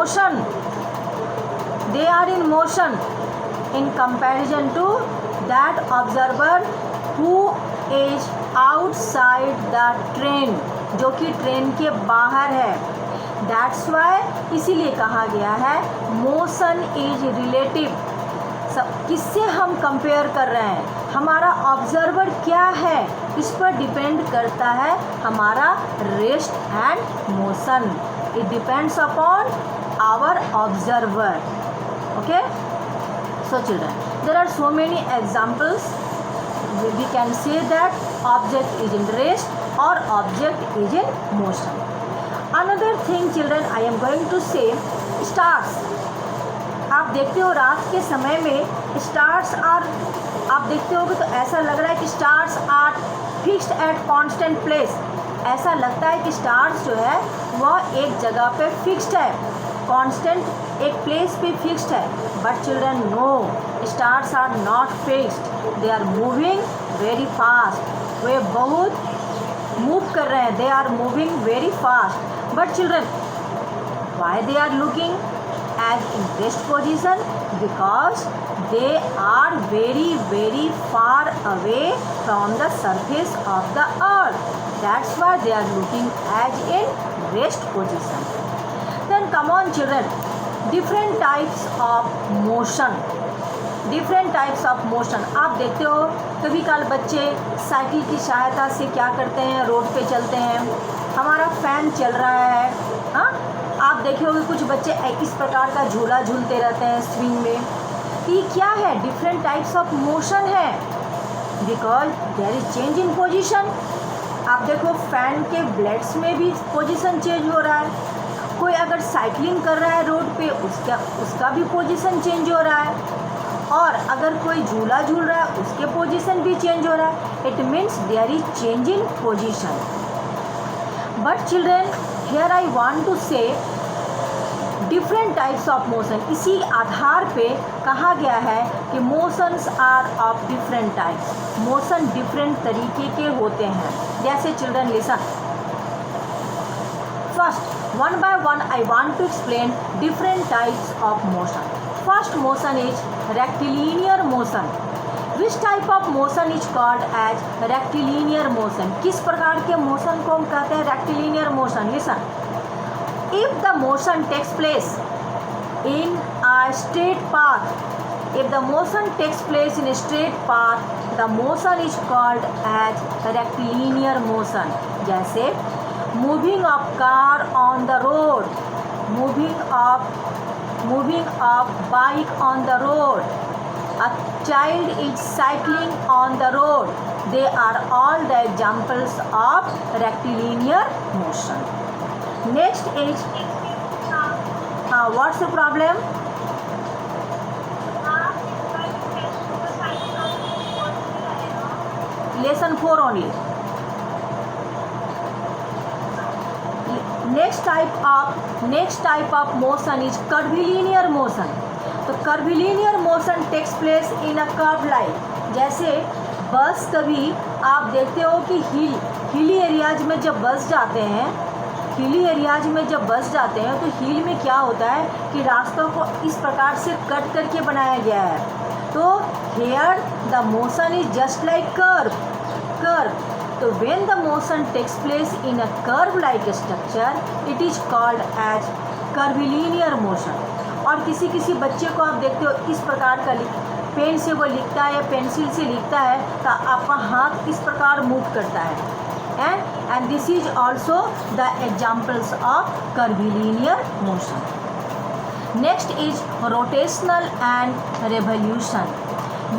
motion. They are in motion in comparison to that observer who is outside the train, जो कि train के बाहर है. That's why इसीलिए कहा गया है motion is relative. किससे हम कंपेयर कर रहे हैं? हमारा ऑब्जर्वर क्या है, इस पर डिपेंड करता है हमारा rest and motion. It depends upon our observer. Okay, so children, there are so many examples. We can say that object is in rest और object is in motion. Another thing children, I am going to say stars. आप देखते हो रात के समय में stars are, आप देखते होगे तो ऐसा लग रहा है कि stars are fixed at constant place. ऐसा लगता है कि स्टार्स जो है वह एक जगह पे फिक्स्ड है, कांस्टेंट एक प्लेस पे फिक्स्ड है. But children no, stars are not fixed, they are moving very fast. वे बहुत मूव कर रहे हैं, they are moving very fast. But children, why they are looking as in rest position? Because they are very far away from the surface of the earth. That's why they are looking as in rest position. Then come on children, different types of motion. Different types of motion. आप देखते हो कभी काल बच्चे cycle की सहायता से क्या करते हैं, रोड पे चलते हैं. हमारा फैन चल रहा है. हाँ, आप देखे होंगे कुछ बच्चे इस प्रकार का झूला झूलते रहते हैं स्विंग में. ये क्या है? डिफरेंट टाइप्स ऑफ मोशन है, because there is change in position. आप देखो फैन के ब्लेड्स में भी पोजीशन चेंज हो रहा है. कोई अगर साइकिलिंग कर रहा है रोड पे, उसका भी पोजीशन चेंज हो रहा है. और अगर कोई झूला झूल रहा है उसके पोजीशन भी चेंज हो रहा है. It means there is change in position. But children, here I want to say different types of motion. इसी आधार पे कहा गया है कि motions are of different types. Motion different तरीके के होते हैं. जैसे children listen, first one by one I want to explain different types of motion. First motion is rectilinear motion. Which type of motion is called as rectilinear motion? किस प्रकार के motion को हम कहते हैं rectilinear motion? Listen. If the motion takes place in a straight path, if the motion takes place in a straight path, the motion is called as rectilinear motion. जैसे moving of car on the road, moving of bike on the road, a child is cycling on the road. They are all the examples of rectilinear motion. Next is what's the problem? Lesson 4 only. Next type of motion is curvilinear motion. तो curvilinear motion takes place in a curved line. जैसे बस, कभी आप देखते हो कि hilly areas में जब बस जाते हैं, तो हिल में क्या होता है कि रास्तों को इस प्रकार से कट करके बनाया गया है. तो here the motion is just like curve. तो when the motion takes place in a curve-like structure, it is called as curvilinear motion. और किसी बच्चे को आप देखते हो इस प्रकार का पेन से वो लिखता है या पेंसिल से लिखता है तो आपका हाथ इस प्रकार मूव करता है. And this is also the examples of curvilinear motion. Next is rotational and revolution.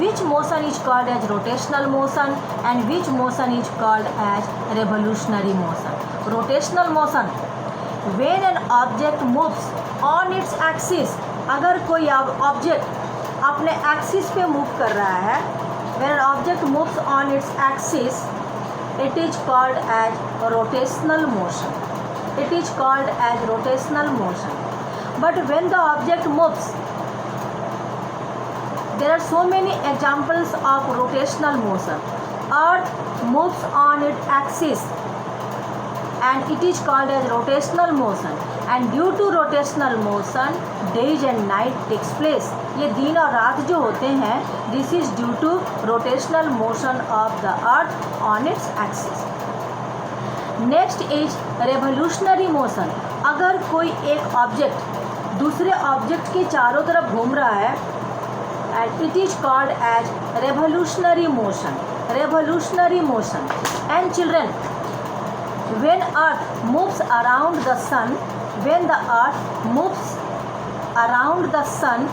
Which motion is called as rotational motion and which motion is called as revolutionary motion? Rotational motion, when an object moves on its axis, अगर कोई object अपने axis पे move कर रहा है, when an object moves on its axis, it is called as rotational motion. It is called as rotational motion. But when the object moves, there are so many examples of rotational motion. Earth moves on its axis and it is called as rotational motion. And due to rotational motion days and night takes place. ये दिन और रात जो होते हैं, this is due to rotational motion of the earth on its axis. Next is revolutionary motion. अगर कोई एक ऑब्जेक्ट दूसरे ऑब्जेक्ट के चारों तरफ घूम रहा है, and it is called as revolutionary motion. Revolutionary motion. And children, when earth moves around the sun, when the earth moves around the sun,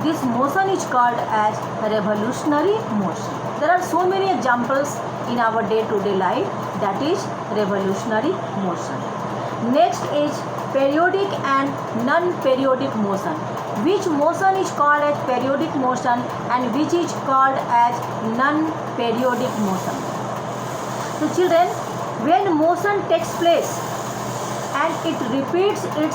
this motion is called as revolutionary motion. There are so many examples in our day to day life, that is revolutionary motion. Next is periodic and non periodic motion. Which motion is called as periodic motion and which is called as non periodic motion? So children, when motion takes place and it repeats its